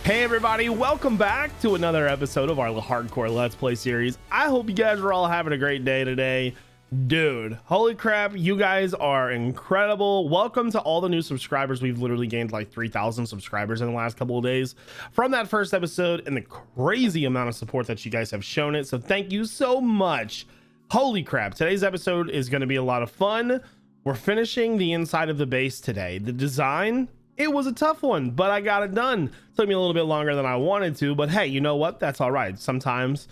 Hey everybody, welcome back to another episode of our hardcore let's play series. I hope you guys are all having a great day today. Dude, holy crap, you guys are incredible. Welcome to all the new subscribers. We've literally gained like 3,000 subscribers in the last couple of days from that first episode, and the crazy amount of support that you guys have shown it, so thank you so much. Holy crap, today's episode is going to be a lot of fun. We're finishing the inside of the base today. The design, it was a tough one, but I got it done. Took me a little bit longer than I wanted to, but hey, you know what? That's all right. Sometimes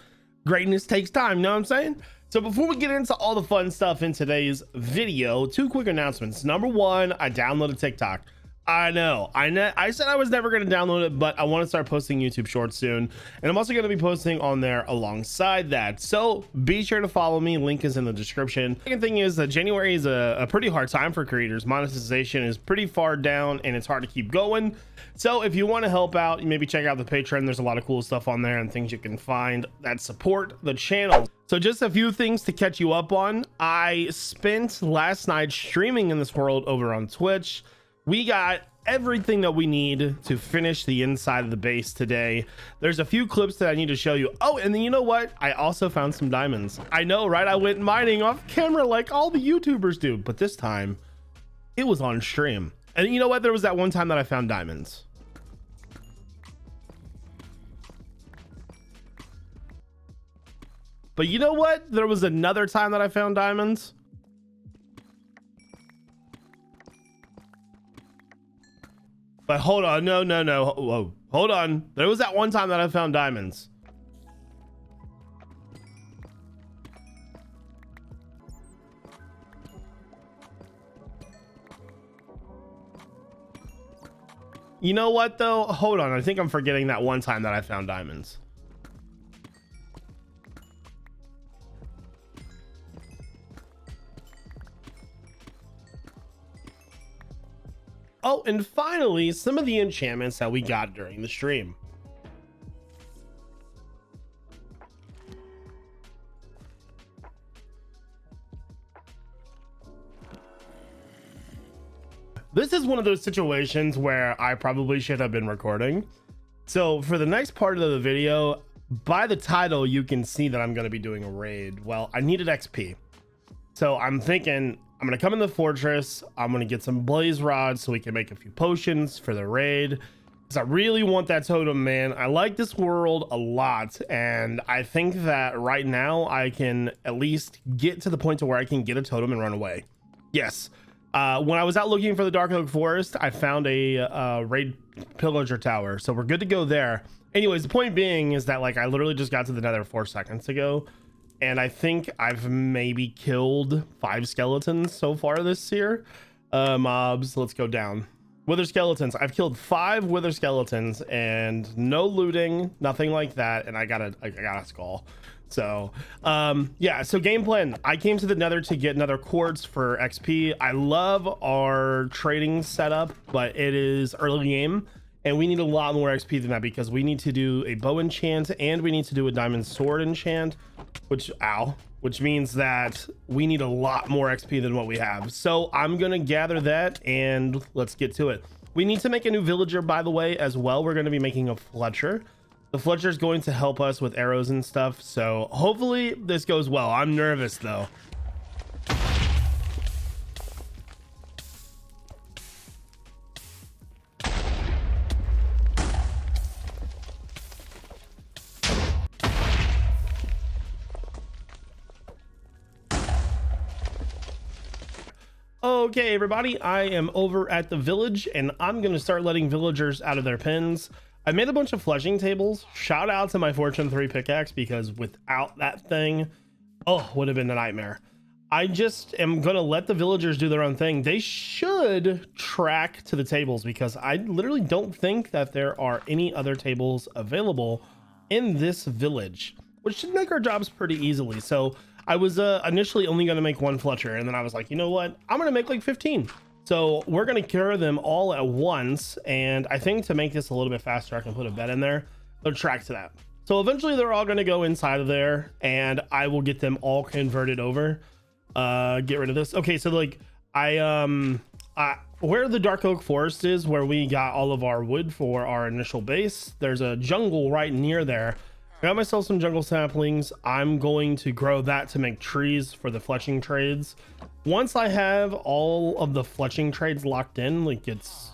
greatness takes time, you know what I'm saying? So before we get into all the fun stuff in today's video, two quick announcements. Number one, I downloaded TikTok. I know. I said I was never going to download it, but I want to start posting YouTube shorts soon. And I'm also going to be posting on there alongside that. So be sure to follow me. Link is in the description. Second thing is that January is a pretty hard time for creators. Monetization is pretty far down and it's hard to keep going. So if you want to help out, maybe check out the Patreon. There's a lot of cool stuff on there and things you can find that support the channel. So just a few things to catch you up on. I spent last night streaming in this world over on Twitch. We got everything that we need to finish the inside of the base today. There's a few clips that I need to show you. Oh, and then you know what? I also found some diamonds. I know, right? I went mining off camera like all the YouTubers do, but this time it was on stream. And you know what? There was that one time that I found diamonds. But you know what? There was another time that I found diamonds. But hold on, no. Whoa, hold on. There was that one time that I found diamonds. You know what though? Hold on, I think I'm forgetting that one time that I found diamonds. Oh, and finally, some of the enchantments that we got during the stream. This is one of those situations where I probably should have been recording. So for the next part of the video, by the title, you can see that I'm going to be doing a raid. Well, I needed XP. So I'm thinking I'm going to come in the fortress. I'm going to get some blaze rods so we can make a few potions for the raid. Because I really want that totem, man. I like this world a lot. And I think that right now I can at least get to the point to where I can get a totem and run away. Yes. When I was out looking for the Dark Oak Forest, I found a raid pillager tower. So we're good to go there. Anyways, the point being is that like I literally just got to the nether 4 seconds ago. And I think I've maybe killed 5 skeletons so far this year. Mobs, let's go down. Wither skeletons. I've killed 5 wither skeletons and no looting, nothing like that. And I got a skull. So yeah, so game plan. I came to the nether to get nether quartz for XP. I love our trading setup, but it is early game. And we need a lot more XP than that because we need to do a bow enchant and we need to do a diamond sword enchant, which means that we need a lot more XP than what we have. So I'm going to gather that and let's get to it. We need to make a new villager, by the way, as well. We're going to be making a Fletcher. The Fletcher is going to help us with arrows and stuff. So hopefully this goes well. I'm nervous though. Okay, everybody, I am over at the village and I'm going to start letting villagers out of their pens. I made a bunch of fletching tables. Shout out to my Fortune 3 pickaxe because without that thing, oh, would have been a nightmare. I just am going to let the villagers do their own thing. They should track to the tables because I literally don't think that there are any other tables available in this village, which should make our jobs pretty easily. So I was initially only going to make 1 Fletcher, and then I was like, you know what? I'm going to make like 15. So we're going to cure them all at once. And I think to make this a little bit faster, I can put a bed in there. They'll track to that. So eventually they're all going to go inside of there and I will get them all converted over. Get rid of this. Okay, so like I where the dark oak forest is, where we got all of our wood for our initial base, there's a jungle right near there. I got myself some jungle saplings. I'm going to grow that to make trees for the fletching trades. Once I have all of the fletching trades locked in, like it's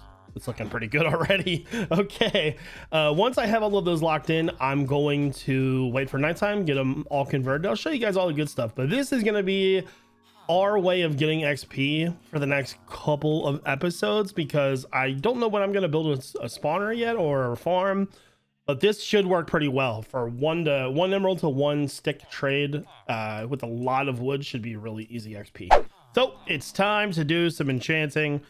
looking pretty good already. Okay, once I have all of those locked in, I'm going to wait for nighttime, get them all converted. I'll show you guys all the good stuff, but this is going to be our way of getting XP for the next couple of episodes, because I don't know when I'm going to build a spawner yet or a farm, but this should work pretty well for one emerald to one stick trade with a lot of wood. Should be really easy XP. So it's time to do some enchanting.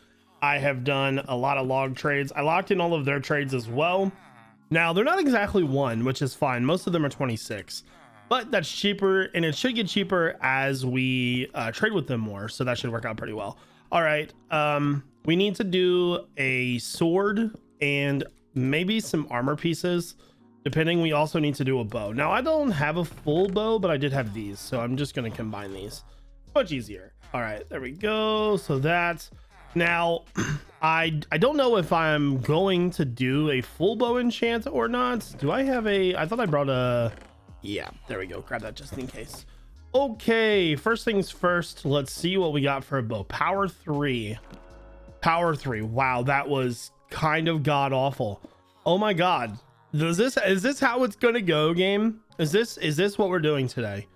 I have done a lot of log trades. I locked in all of their trades as well. Now they're not exactly one, which is fine. Most of them are 26, but that's cheaper, and it should get cheaper as we trade with them more. So that should work out pretty well. All right. We need to do a sword and maybe some armor pieces, depending. We also need to do a bow. Now I don't have a full bow, but I did have these, so I'm just going to combine these. Much easier. All right, there we go. So that's now I don't know if I'm going to do a full bow enchant or not. Do I have I thought I brought a, yeah, there we go. Grab that just in case. Okay, first things first, let's see what we got for a bow. Power 3. Wow, that was kind of god awful. Oh my god. Is this how it's gonna go, game? Is this what we're doing today?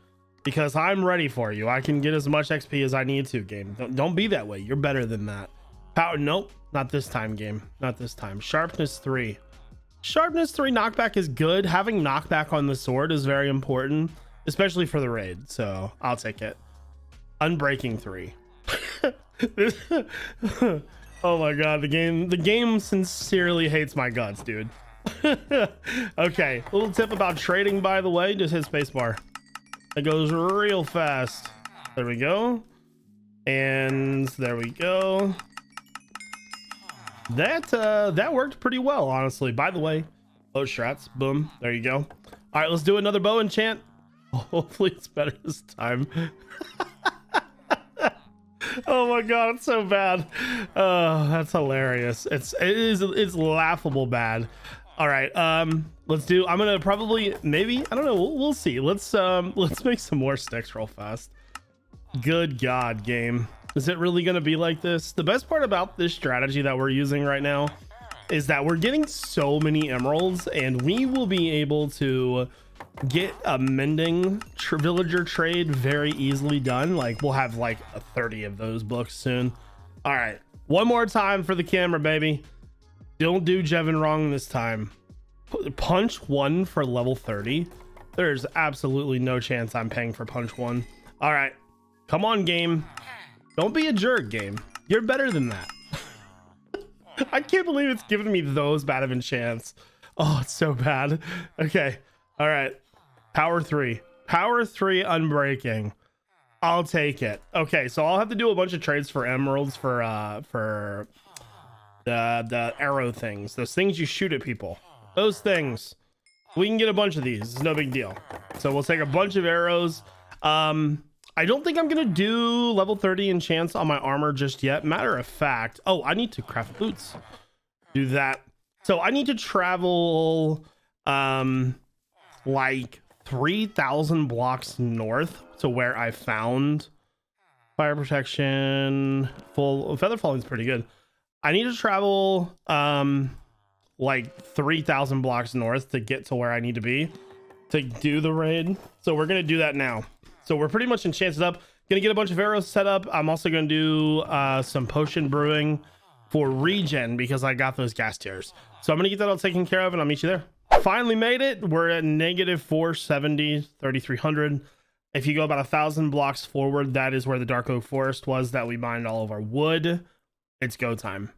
Because I'm ready for you. I can get as much XP as I need to, game. Don't be that way. You're better than that. Power, nope, not this time, game. Not this time. Sharpness 3. Sharpness 3 knockback is good. Having knockback on the sword is very important, especially for the raid. So I'll take it. Unbreaking 3. Oh my god, the game sincerely hates my guts, dude. Okay, little tip about trading, by the way, just hit spacebar. It goes real fast. There we go. And there we go. That worked pretty well, honestly. By the way, bow strats, boom, there you go. All right, let's do another bow enchant. Hopefully it's better this time. Oh my god, it's so bad. Oh, that's hilarious. It's laughable bad. All right, let's do, I'm gonna probably, maybe, I don't know, we'll see. Let's make some more sticks real fast. Good god, game. Is it really gonna be like this? The best part about this strategy that we're using right now is that we're getting so many emeralds, and we will be able to get a mending villager trade very easily done. Like we'll have like 30 of those books soon. All right, one more time for the camera, baby. Don't do iJevin wrong this time. Punch 1 for level 30. There's absolutely no chance I'm paying for punch 1. All right, come on, game. Don't be a jerk, game. You're better than that. I can't believe it's giving me those bad of enchants. Oh, it's so bad. Okay. All right. Power 3. Power 3 unbreaking. I'll take it. Okay, so I'll have to do a bunch of trades for emeralds for the arrow things. Those things you shoot at people. Those things. We can get a bunch of these. It's no big deal. So we'll take a bunch of arrows. I don't think I'm gonna do level 30 enchants on my armor just yet. Matter of fact, oh, I need to craft boots. Do that. So I need to travel like 3,000 blocks north to where I found fire protection. Full feather falling is pretty good. I need to travel like 3,000 blocks north to get to where I need to be to do the raid. So we're gonna do that now. So we're pretty much enchanted up. Gonna get a bunch of arrows set up. I'm also gonna do some potion brewing for regen because I got those gas tiers. So I'm gonna get that all taken care of and I'll meet you there. Finally made it. We're at negative 470, 3,300. If you go about 1,000 blocks forward, that is where the dark oak forest was that we mined all of our wood. It's go time.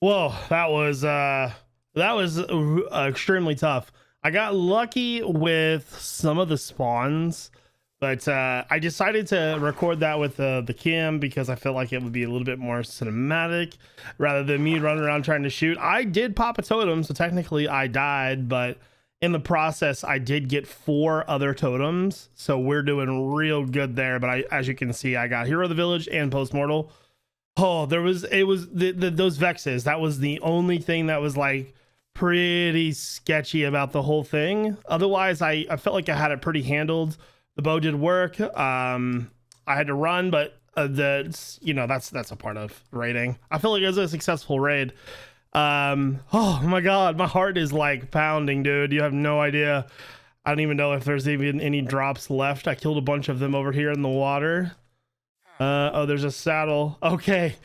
Whoa, that was extremely tough. I got lucky with some of the spawns, but I decided to record that with the cam because I felt like it would be a little bit more cinematic rather than me running around trying to shoot. I did pop a totem, so technically I died, but in the process I did get 4 other totems, so we're doing real good there. But as you can see, I got Hero of the Village and Postmortal. Oh, those Vexes. That was the only thing that was like pretty sketchy about the whole thing. Otherwise, I felt like I had it pretty handled. The bow did work. I had to run, but that's a part of raiding. I feel like it was a successful raid. Oh my god, my heart is like pounding, dude. You have no idea. I don't even know if there's even any drops left. I killed a bunch of them over here in the water. Oh, there's a saddle. Okay.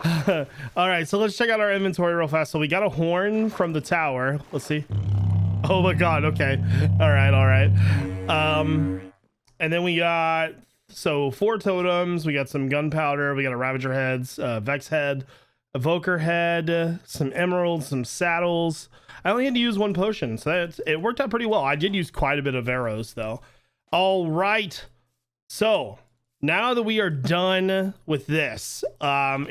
All right, so let's check out our inventory real fast. So we got a horn from the tower. Let's see. Oh my god. Okay. All right. And then we got 4 totems. We got some gunpowder. We got a Ravager heads, Vex head, Evoker head, some emeralds, some saddles. I only had to use 1 potion, so it worked out pretty well. I did use quite a bit of arrows though. All right. So now that we are done with this, I'm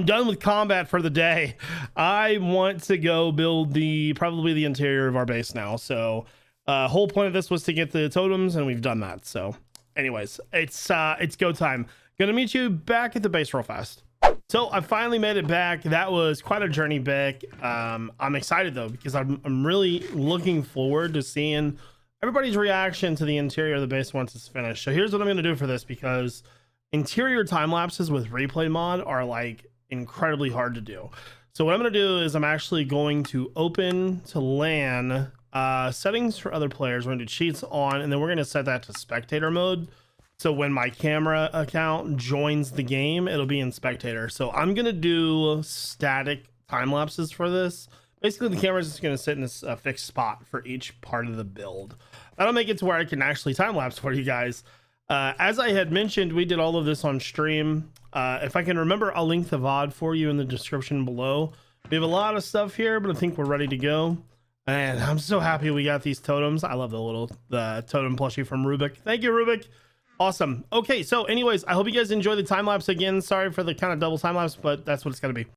done with combat for the day. I want to go build probably the interior of our base now. So whole point of this was to get the totems, and we've done that. So anyways, it's go time. Gonna meet you back at the base real fast. So I finally made it back. That was quite a journey back. I'm excited though, because I'm really looking forward to seeing everybody's reaction to the interior of the base once it's finished. So here's what I'm going to do for this, because interior time lapses with replay mod are like incredibly hard to do. So what I'm going to do is I'm actually going to open to LAN settings for other players. We're going to do cheats on, and then we're going to set that to spectator mode. So when my camera account joins the game, it'll be in spectator. So I'm going to do static time lapses for this. Basically, the camera is just going to sit in this fixed spot for each part of the build. That'll make it to where I can actually time lapse for you guys. As I had mentioned, we did all of this on stream. If I can remember, I'll link the VOD for you in the description below. We have a lot of stuff here, but I think we're ready to go. And I'm so happy we got these totems. I love the totem plushie from Rubik. Thank you, Rubik. Awesome. Okay, so anyways, I hope you guys enjoy the time lapse again. Sorry for the kind of double time lapse, but that's what it's going to be.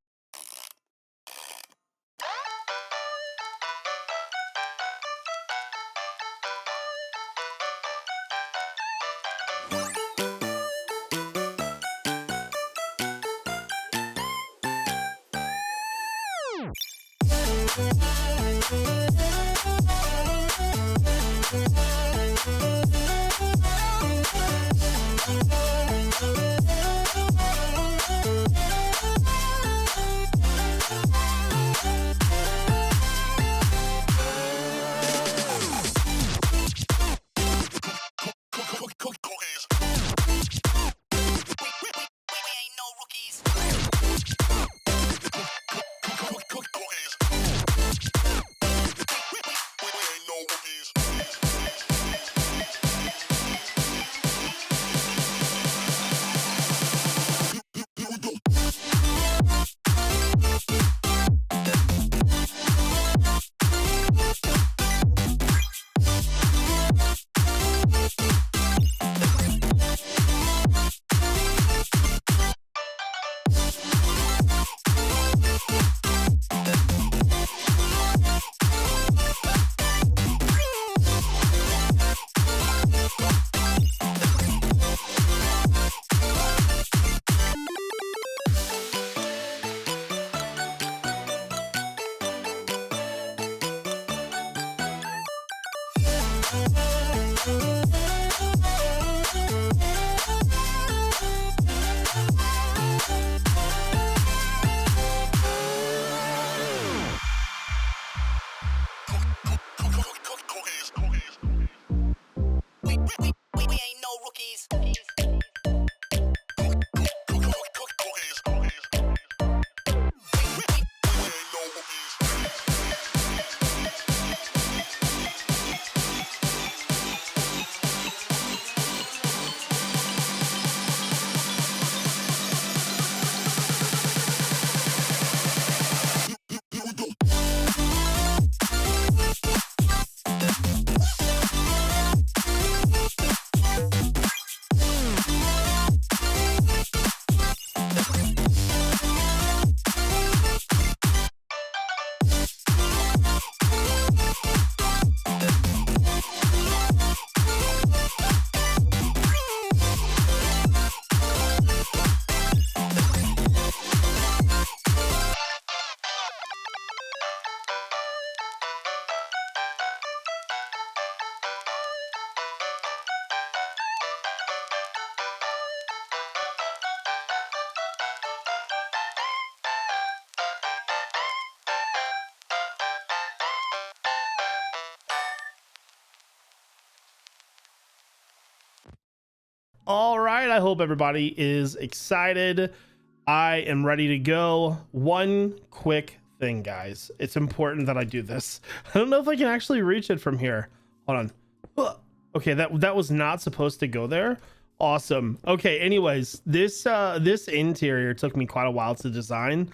All right, I hope everybody is excited. I am ready to go. One quick thing, guys. It's important that I do this. I don't know if I can actually reach it from here. Hold on. Okay, that was not supposed to go there. Awesome. Okay, anyways, this interior took me quite a while to design.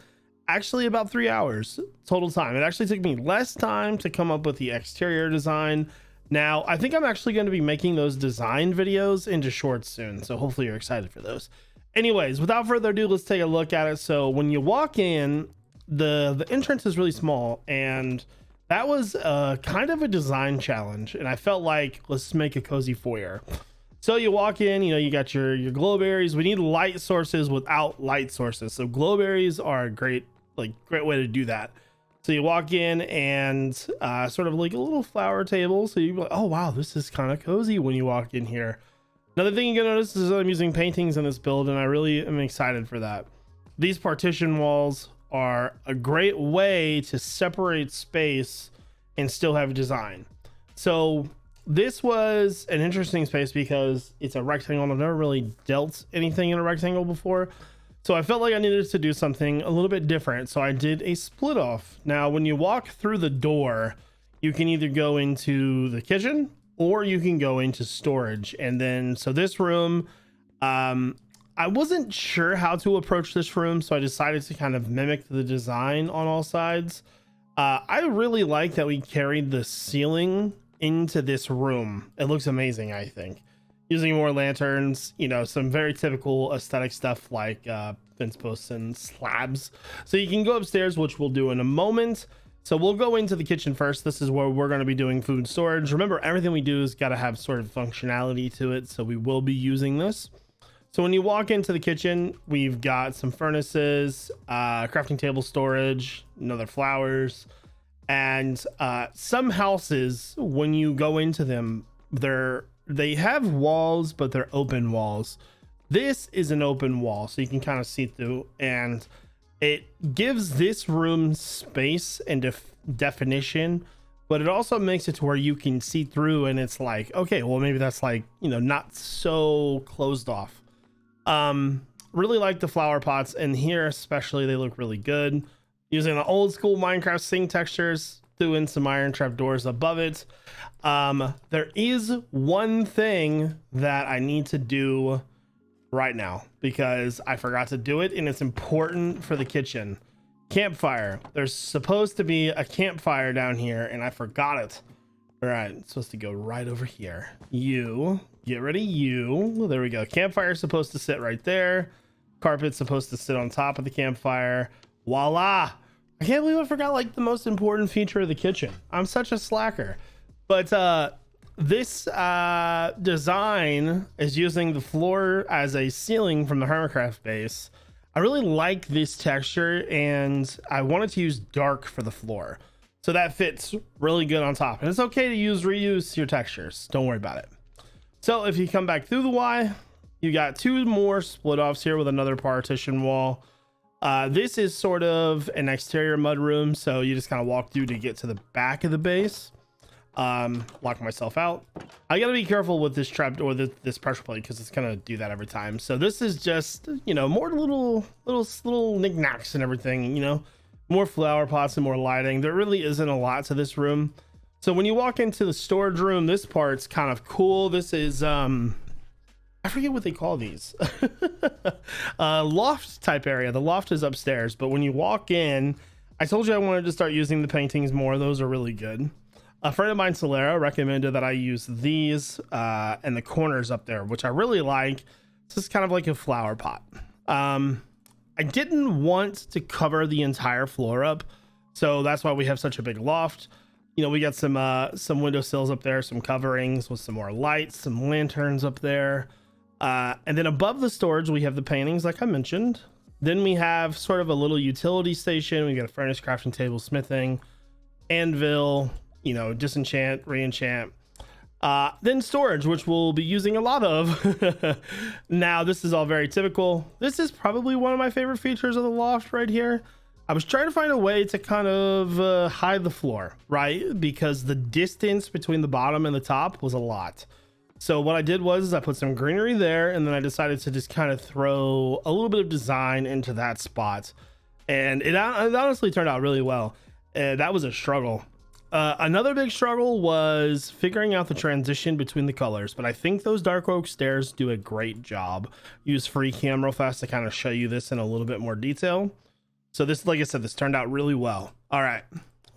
Actually about 3 hours total time. It actually took me less time to come up with the exterior design. Now, I think I'm actually going to be making those design videos into shorts soon, so hopefully you're excited for those. Anyways, without further ado, let's take a look at it. So when you walk in, the entrance is really small, and that was kind of a design challenge, and I felt like, let's make a cozy foyer. So you walk in, you know, you got your glow berries. We need light sources without light sources, so glow berries are a great way to do that. So you walk in and sort of like a little flower table. So you're like, oh wow, this is kind of cozy when you walk in here. Another thing you're gonna notice is I'm using paintings in this build, and I really am excited for that. These partition walls are a great way to separate space and still have design. So this was an interesting space because it's a rectangle. I've never really dealt anything in a rectangle before. So I felt like I needed to do something a little bit different. So I did a split off. Now, when you walk through the door, you can either go into the kitchen or you can go into storage. And then, so this room, I wasn't sure how to approach this room, so I decided to kind of mimic the design on all sides. I really like that we carried the ceiling into this room. It looks amazing, I think. Using more lanterns, you know, some very typical aesthetic stuff like fence posts and slabs. So you can go upstairs, which we'll do in a moment. So we'll go into the kitchen first. This is where we're going to be doing food storage. Remember, everything we do has got to have sort of functionality to it, so we will be using this. So when you walk into the kitchen, we've got some furnaces, crafting table storage, another flowers, and some houses, when you go into them, they have walls, but they're open walls. This is an open wall, so you can kind of see through, and it gives this room space and definition, but it also makes it to where you can see through, and it's like, okay, well, maybe that's like, you know, not so closed off. Really like the flower pots in here, especially. They look really good. Using the old school Minecraft sink textures, threw in some iron trap doors above it. There is one thing that I need to do right now because I forgot to do it, and it's important for the kitchen. Campfire. There's supposed to be a campfire down here, and I forgot it. All right, it's supposed to go right over here. You get ready. You, there we go. Campfire is supposed to sit right there. Carpet's supposed to sit on top of the campfire. Voila. I can't believe I forgot like the most important feature of the kitchen. I'm such a slacker. But this design is using the floor as a ceiling from the Hermitcraft base. I really like this texture, and I wanted to use dark for the floor, so that fits really good on top. And it's okay to reuse your textures, don't worry about it. So if you come back through the Y, you got two more split offs here with another partition wall. This is sort of an exterior mud room, so you just kind of walk through to get to the back of the base. Lock myself out. I gotta be careful with this trap or this pressure plate because it's gonna do that every time. So this is just, you know, more little knickknacks and everything, you know, more flower pots and more lighting. There really isn't a lot to this room. So when you walk into the storage room, this part's kind of cool. This is I forget what they call these. Loft type area. The loft is upstairs, but when you walk in, I told you I wanted to start using the paintings more. Those are really good. A friend of mine, Solera, recommended that I use these in the corners up there, which I really like. This is kind of like a flower pot. I didn't want to cover the entire floor up, so that's why we have such a big loft. You know, we got some windowsills up there, some coverings with some more lights, some lanterns up there. And then above the storage, we have the paintings, like I mentioned. Then we have sort of a little utility station. We got a furnace, crafting table, smithing, anvil, you know, disenchant, reenchant. Then storage, which we'll be using a lot of. Now, this is all very typical. This is probably one of my favorite features of the loft right here. I was trying to find a way to kind of hide the floor, right? Because the distance between the bottom and the top was a lot. So what I did was I put some greenery there, and then I decided to just kind of throw a little bit of design into that spot, and it honestly turned out really well. That was a struggle. Another big struggle was figuring out the transition between the colors, but I think those dark oak stairs do a great job. Use free cam real fast to kind of show you this in a little bit more detail. So this, like I said, this turned out really well. All right,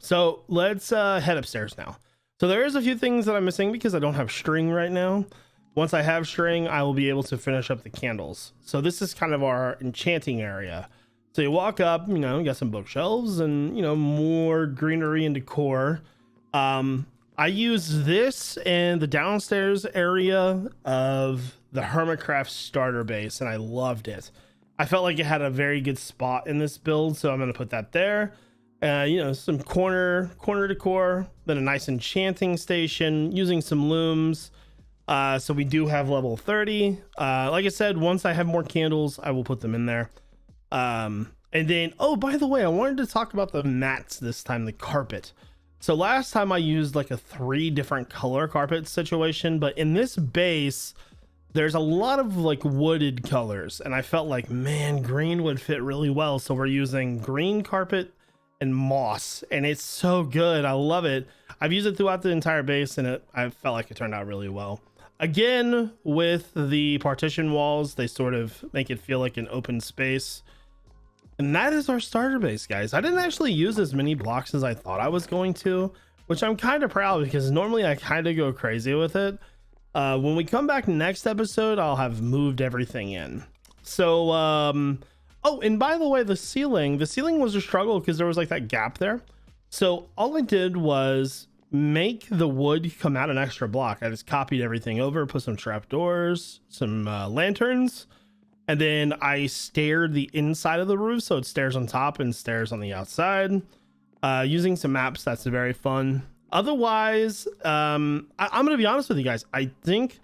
so let's head upstairs now. So there is a few things that I'm missing because I don't have string right now. Once I have string, I will be able to finish up the candles. So this is kind of our enchanting area. So you walk up, you know, you got some bookshelves and, you know, more greenery and decor. I use this in the downstairs area of the Hermitcraft starter base, and I loved it. I felt like it had a very good spot in this build, so I'm going to put that there. You know, some corner decor, then a nice enchanting station using some looms. So we do have level 30. Like I said, once I have more candles, I will put them in there. And then, oh, by the way, I wanted to talk about the mats this time, the carpet. So last time I used like a 3 different color carpet situation, but in this base, there's a lot of like wooded colors, and I felt like, man, green would fit really well. So we're using green carpet and moss, and it's so good. I love it. I've used it throughout the entire base, and I felt like it turned out really well. Again, with the partition walls, they sort of make it feel like an open space. And that is our starter base, guys. I didn't actually use as many blocks as I thought I was going to, which I'm kind of proud because normally I kind of go crazy with it. When we come back next episode, I'll have moved everything in. So, oh, and by the way, the ceiling was a struggle because there was like that gap there. So all I did was make the wood come out an extra block. I just copied everything over, put some trapdoors, some lanterns, and then I staired the inside of the roof, so it stairs on top and stairs on the outside. Using some maps, that's very fun. Otherwise, I'm gonna be honest with you guys. I think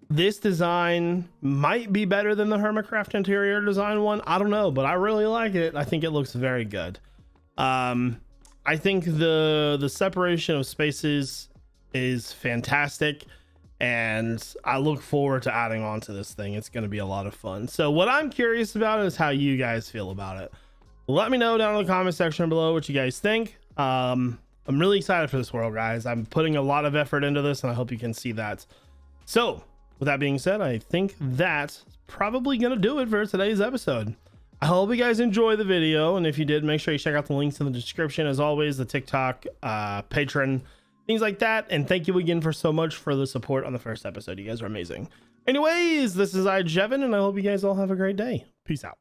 this design might be better than the Hermitcraft interior design one. I don't know, but I really like it. I think it looks very good. I think the separation of spaces is fantastic, and I look forward to adding on to this thing. It's going to be a lot of fun. So what I'm curious about is how you guys feel about it. Let me know down in the comment section below what you guys think. I'm really excited for this world, guys. I'm putting a lot of effort into this, and I hope you can see that. So with that being said, I think that's probably going to do it for today's episode. I hope you guys enjoy the video, and if you did, make sure you check out the links in the description. As always, the TikTok, Patreon, things like that. And thank you again for so much for the support on the first episode. You guys are amazing. Anyways, this is iJevin, and I hope you guys all have a great day. Peace out.